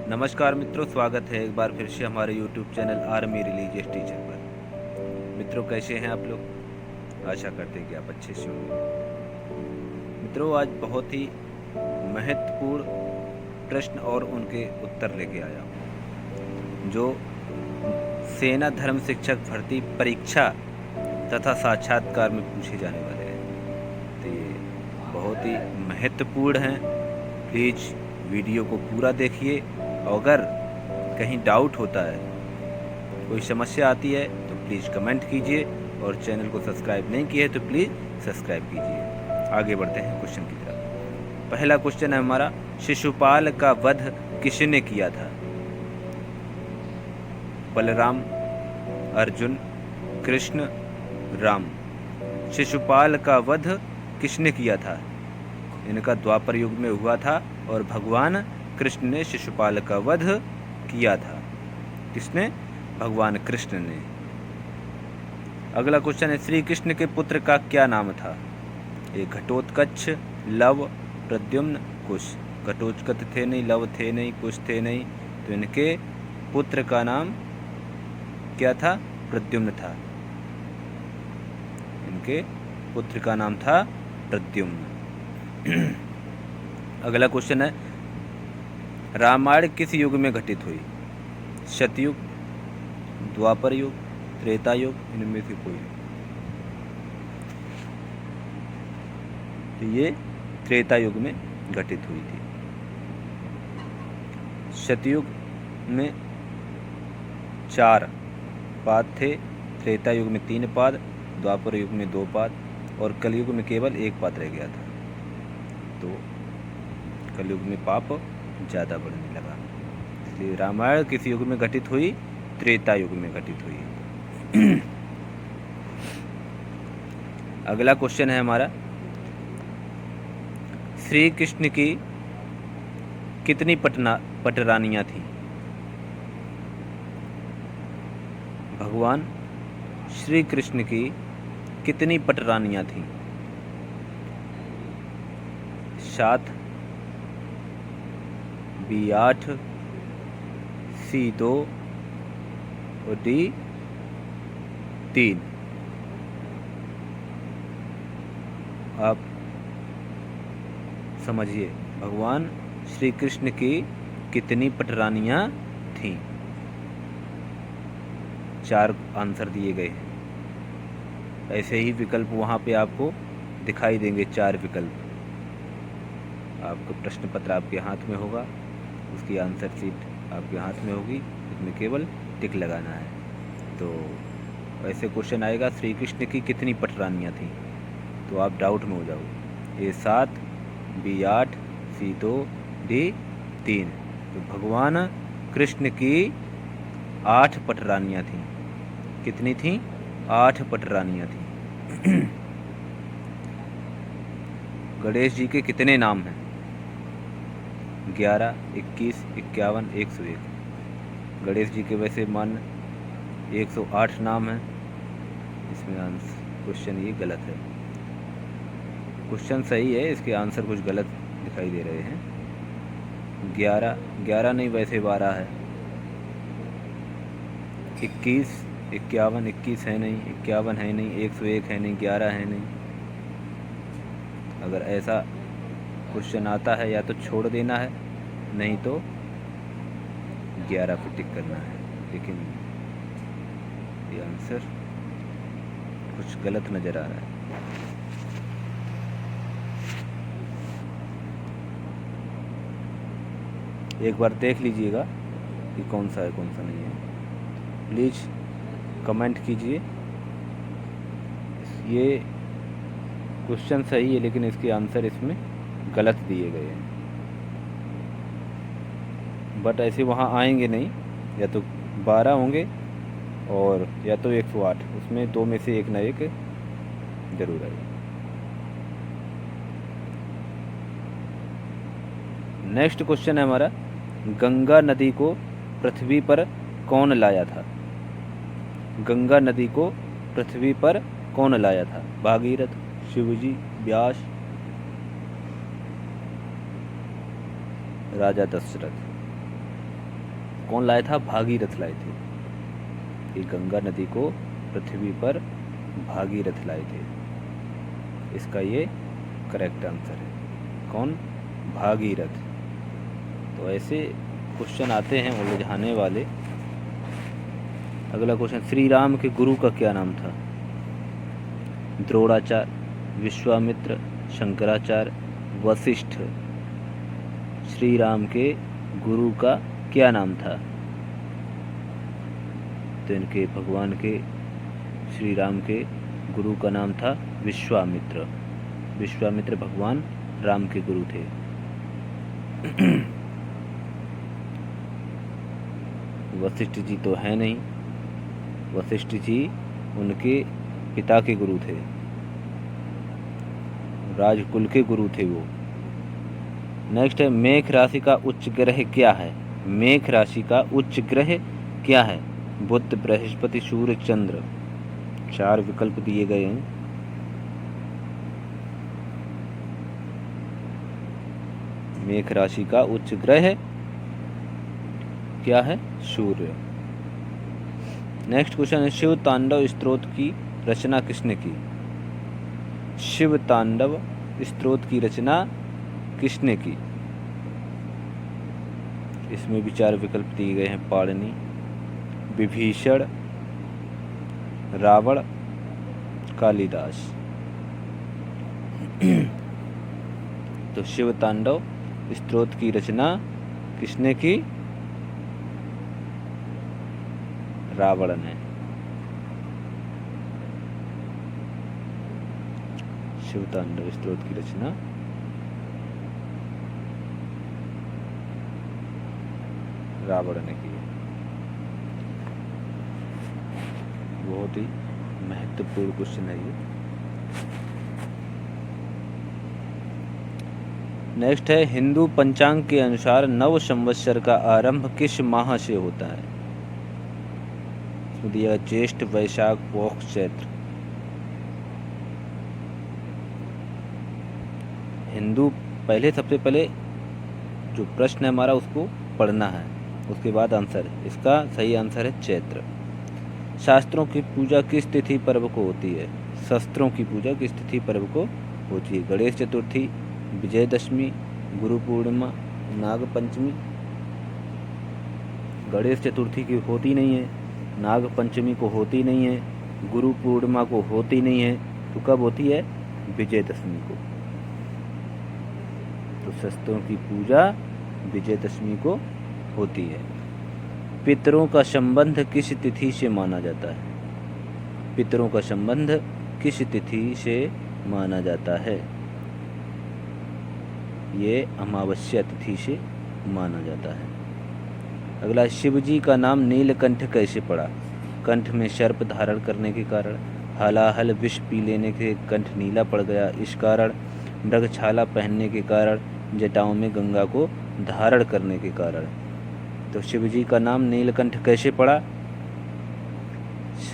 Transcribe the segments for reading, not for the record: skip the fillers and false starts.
नमस्कार मित्रों, स्वागत है एक बार फिर से हमारे YouTube channel army religious teacher पर। मित्रों, कैसे हैं आप लोग? आशा करते हैं कि आप अच्छे से होंगे। मित्रों, आज बहुत ही महत्वपूर्ण प्रश्न और उनके उत्तर लेके आया हूँ, जो सेना धर्म शिक्षक भर्ती परीक्षा तथा साक्षात्कार में पूछे जाने वाले हैं। तो ये बहुत ही महत्वपूर्ण हैं। प्लीज़ वीडियो को पूरा देखिए। अगर कहीं डाउट होता है, कोई समस्या आती है, तो प्लीज़ कमेंट कीजिए, और चैनल को सब्सक्राइब नहीं किया है तो प्लीज़ सब्सक्राइब कीजिए। आगे बढ़ते हैं क्वेश्चन की तरफ। पहला क्वेश्चन है हमारा, शिशुपाल का वध किसने किया था? बलराम, अर्जुन, कृष्ण, राम। शिशुपाल का वध किसने किया था? इनका द्वापर युग में हुआ था और भगवान कृष्ण ने शिशुपाल का वध किया था। किसने? भगवान कृष्ण ने। अगला क्वेश्चन है, श्री कृष्ण के पुत्र का क्या नाम था? ये घटोत्कच, लव, प्रद्युम्न, कुश। घटोत्कच थे नहीं, लव थे नहीं, कुश थे नहीं, तो इनके पुत्र का नाम क्या था? प्रद्युम्न था। इनके पुत्र का नाम था प्रद्युम्न। अगला क्वेश्चन है, रामायण किस युग में घटित हुई? सतयुग, द्वापर युग, त्रेता युग, इनमें से कोई। तो ये त्रेता युग में घटित हुई थी। सतयुग में 4 पाद थे, त्रेता युग में 3 पाद, द्वापर युग में 2 पाद, और कलयुग में केवल 1 पाद रह गया था। तो कलयुग में पाप ज़्यादा बढ़ने लगा, इसलिए रामायण किस युग में घटित हुई? त्रेता युग में घटित हुई। अगला क्वेश्चन है हमारा, श्री कृष्ण की कितनी पटरानियाँ थीं? भगवान श्री कृष्ण की कितनी पटरानियाँ थीं? 7, B 8, C 2 और D 3। आप समझिए, भगवान श्री कृष्ण की कितनी पटरानियाँ थीं? 4 आंसर दिए गए हैं। ऐसे ही विकल्प वहाँ पे आपको दिखाई देंगे, 4 विकल्प। आपका प्रश्न पत्र आपके हाथ में होगा, उसकी आंसर शीट आपके हाथ में होगी, उसमें केवल टिक लगाना है। तो ऐसे क्वेश्चन आएगा, श्री कृष्ण की कितनी पटरानियाँ थीं, तो आप डाउट में हो जाओगे। A 7, B 8, C 2, D 3। तो भगवान कृष्ण की 8 पटरानियाँ थीं। कितनी थीं? 8 पटरानियाँ थीं। गणेश जी के कितने नाम हैं? 11, 21, 51, 101। गणेश जी के वैसे मान 108 नाम हैं। इसमें आंसर क्वेश्चन ये गलत है। क्वेश्चन सही है, इसके आंसर कुछ गलत दिखाई दे रहे हैं। 11 नहीं, वैसे 12 है। 21, 51, 21 है नहीं, 51 है नहीं, 101 है नहीं, 11 है नहीं। अगर ऐसा क्वेश्चन आता है, या तो छोड़ देना है, नहीं तो 11 पे टिक करना है। लेकिन ये आंसर कुछ गलत नज़र आ रहा है। एक बार देख लीजिएगा कि कौन सा है, कौन सा नहीं है। प्लीज़ कमेंट कीजिए। ये क्वेश्चन सही है, लेकिन इसके आंसर इसमें गलत दिए गए हैं। बट ऐसे वहाँ आएंगे नहीं, या तो 12 होंगे और या तो 108, उसमें 2 में से एक ना एक जरूर आएगा। नेक्स्ट क्वेश्चन है हमारा, गंगा नदी को पृथ्वी पर कौन लाया था? गंगा नदी को पृथ्वी पर कौन लाया था? भागीरथ, शिवजी, व्यास, राजा दशरथ। कौन लाया था? भागीरथ लाए थे। ये गंगा नदी को पृथ्वी पर भागीरथ लाए थे। इसका ये करेक्ट आंसर है। कौन? भागीरथ। तो ऐसे क्वेश्चन आते हैं उलझाने वाले। अगला क्वेश्चन, श्री राम के गुरु का क्या नाम था? द्रोणाचार्य, विश्वामित्र, शंकराचार्य, वशिष्ठ। श्री राम के गुरु का क्या नाम था? तो इनके भगवान के श्री राम के गुरु का नाम था विश्वामित्र। विश्वामित्र भगवान राम के गुरु थे। वशिष्ठ जी तो है नहीं, वशिष्ठ जी उनके पिता के गुरु थे, राजकुल के गुरु थे वो। नेक्स्ट है, मेष राशि का उच्च ग्रह क्या है? मेष राशि का उच्च ग्रह क्या है? बुध, बृहस्पति, सूर्य, चंद्र। 4 विकल्प दिए गए हैं। मेष राशि का उच्च ग्रह क्या है? सूर्य। नेक्स्ट क्वेश्चन है, शिव तांडव स्तोत्र की रचना किसने की? शिव तांडव स्तोत्र की रचना किसने की? इसमें भी 4 विकल्प दिए गए हैं। पाणिनि, विभीषण, रावण, कालिदास। तो शिव तांडव स्तोत्र की रचना किसने की? रावण ने। शिव तांडव स्तोत्र की रचना रावण ने की। बहुत ही महत्वपूर्ण क्वेश्चन है ये। नेक्स्ट है, हिंदू पंचांग के अनुसार नव संवत्सर का आरंभ किस माह से होता है? इसमें दिया ज्येष्ठ, वैशाख, पौष, चैत्र। हिंदू सबसे पहले जो प्रश्न है हमारा उसको पढ़ना है, उसके बाद आंसर है। इसका सही आंसर है चैत्र। शास्त्रों की पूजा किस तिथि पर्व को होती है? शस्त्रों की पूजा किस तिथि पर्व को होती है? गणेश चतुर्थी, विजयदशमी, गुरु पूर्णिमा, नाग पंचमी। गणेश चतुर्थी की होती नहीं है, नाग पंचमी को होती नहीं है, गुरु पूर्णिमा को होती नहीं है, तो कब होती है? विजयदशमी को। तो शस्त्रों की पूजा विजयदशमी को होती है। पितरों का संबंध किस तिथि से माना जाता है? पितरों का संबंध किस तिथि से माना जाता है? ये अमावस्या तिथि से माना जाता है। अगला, शिवजी का नाम नीलकंठ कैसे पड़ा? कंठ में सर्प धारण करने के कारण, हलाहल विष पी लेने के कंठ नीला पड़ गया इस कारण, मृगछाला पहनने के कारण, जटाओं में गंगा को धारण करने के कारण। तो शिवजी का नाम नीलकंठ कैसे पड़ा?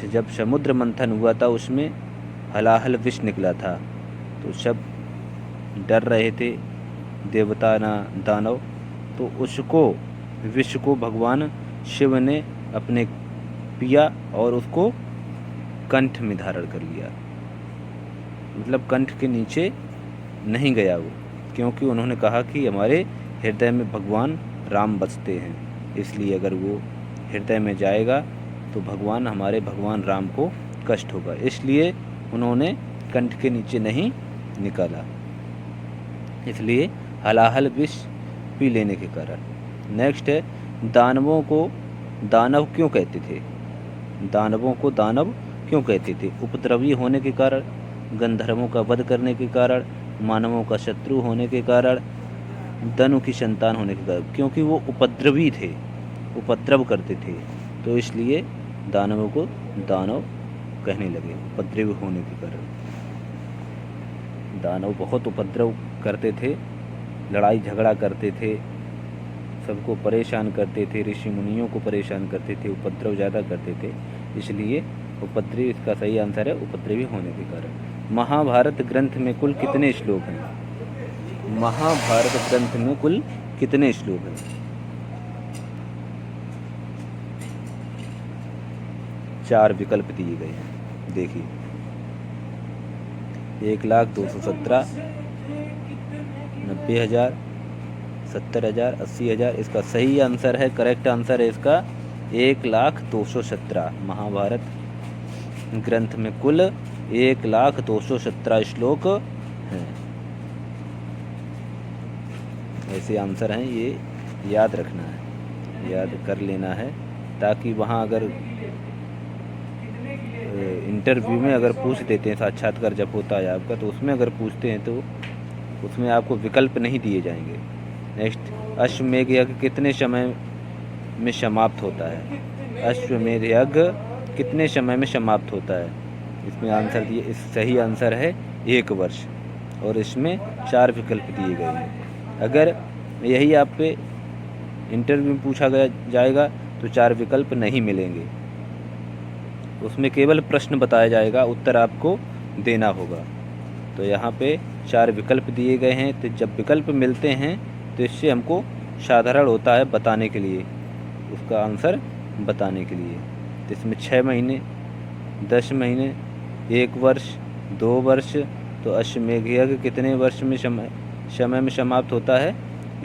जब समुद्र मंथन हुआ था उसमें हलाहल विष निकला था, तो सब डर रहे थे देवता ना दानव, तो उसको विष को भगवान शिव ने अपने पिया और उसको कंठ में धारण कर लिया। मतलब कंठ के नीचे नहीं गया वो, क्योंकि उन्होंने कहा कि हमारे हृदय में भगवान राम बसते हैं, इसलिए अगर वो हृदय में जाएगा तो हमारे भगवान राम को कष्ट होगा, इसलिए उन्होंने कंठ के नीचे नहीं निकाला, इसलिए हलाहल विष पी लेने के कारण। नेक्स्ट है, दानवों को दानव क्यों कहते थे? दानवों को दानव क्यों कहते थे? उपद्रवी होने के कारण, गंधर्वों का वध करने के कारण, मानवों का शत्रु होने के कारण, दनु की संतान होने के कारण। क्योंकि वो उपद्रवी थे, उपद्रव करते थे, तो इसलिए दानवों को दानव कहने लगे, उपद्रवी होने के कारण। दानव बहुत उपद्रव करते थे, लड़ाई झगड़ा करते थे, सबको परेशान करते थे, ऋषि मुनियों को परेशान करते थे, उपद्रव ज़्यादा करते थे, इसलिए उपद्रवी इसका सही आंसर है, उपद्रवी होने के कारण। महाभारत ग्रंथ में कुल कितने श्लोक हैं? महाभारत ग्रंथ में कुल कितने श्लोक हैं? 4 विकल्प दिए गए हैं। देखिए 1,02,17, 90,000, 70,000, 80,000। इसका सही आंसर है, करेक्ट आंसर है इसका 1,02,17। महाभारत ग्रंथ में कुल 1,02,17 श्लोक हैं। ऐसे आंसर हैं, ये याद रखना है, याद कर लेना है, ताकि वहाँ अगर इंटरव्यू में अगर पूछ देते हैं, साक्षात्कार जब होता है आपका, तो उसमें अगर पूछते हैं तो उसमें आपको विकल्प नहीं दिए जाएंगे। नेक्स्ट, अश्वमेध यज्ञ कितने समय में समाप्त होता है? अश्वमेध यज्ञ कितने समय में समाप्त होता है? इसमें आंसर दिए, इस सही आंसर है 1 वर्ष, और इसमें 4 विकल्प दिए गए हैं। अगर यही आप पे इंटरव्यू में पूछा जाएगा तो 4 विकल्प नहीं मिलेंगे, उसमें केवल प्रश्न बताया जाएगा, उत्तर आपको देना होगा। तो यहाँ पे 4 विकल्प दिए गए हैं, तो जब विकल्प मिलते हैं तो इससे हमको साधारण होता है बताने के लिए, उसका आंसर बताने के लिए। तो इसमें 6 महीने, 10 महीने, 1 वर्ष, 2 वर्ष। तो अश्वमेध यज्ञ कितने वर्ष में समय में समाप्त होता है?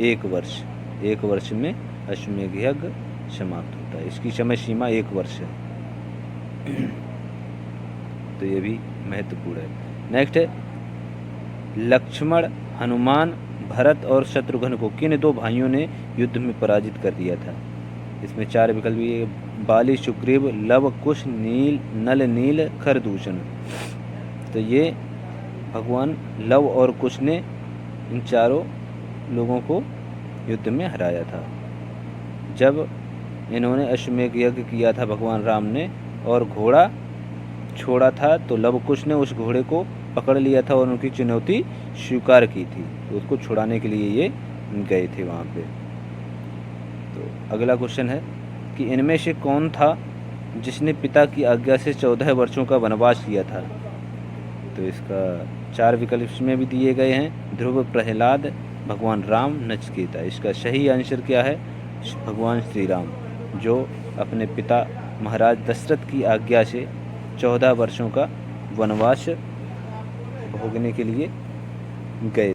1 वर्ष। 1 वर्ष में अश्वमेध यज्ञ समाप्त होता है, इसकी समय सीमा 1 वर्ष है। तो ये भी महत्वपूर्ण है। नेक्स्ट है, लक्ष्मण, हनुमान, भरत और शत्रुघ्न को किन 2 भाइयों ने युद्ध में पराजित कर दिया था? इसमें 4 विकल्प ये, बाली, सुग्रीव, लव, कुश, नल, नील, खरदूषण। तो ये भगवान लव और कुश ने इन चारों लोगों को युद्ध में हराया था। जब इन्होंने अश्वमेध यज्ञ किया था भगवान राम ने, और घोड़ा छोड़ा था, तो लव कुश ने उस घोड़े को पकड़ लिया था और उनकी चुनौती स्वीकार की थी, तो उसको छुड़ाने के लिए ये गए थे वहाँ पे। तो अगला क्वेश्चन है कि इनमें से कौन था जिसने पिता की आज्ञा से 14 वर्षों का वनवास किया था? तो इसका 4 विकल्प इसमें भी दिए गए हैं, ध्रुव, प्रहलाद, भगवान राम, नचिकेता। इसका सही आंसर क्या है? भगवान श्री राम, जो अपने पिता महाराज दशरथ की आज्ञा से 14 वर्षों का वनवास भोगने के लिए गए।